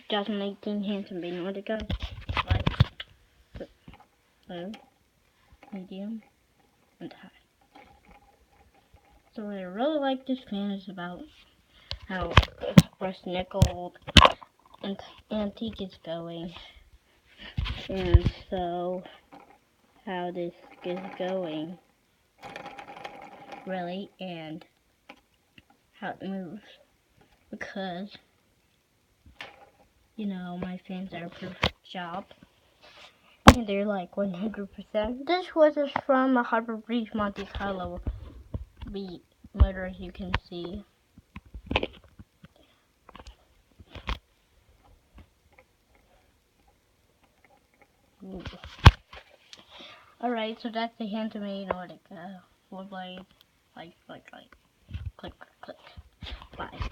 2018 Handsome by Nordica. Like, low, medium, and high. So what I really like this fan is about how rust nickel and antique is going, and so how this is going really, and how it moves, because you know my fans are a perfect job, and they're like 100%. This was from a Harbor Breeze Monte Carlo beat motor, as you can see. Alright, so that's the handmade Nordica. Four blade, click, click, click, click, click. Bye.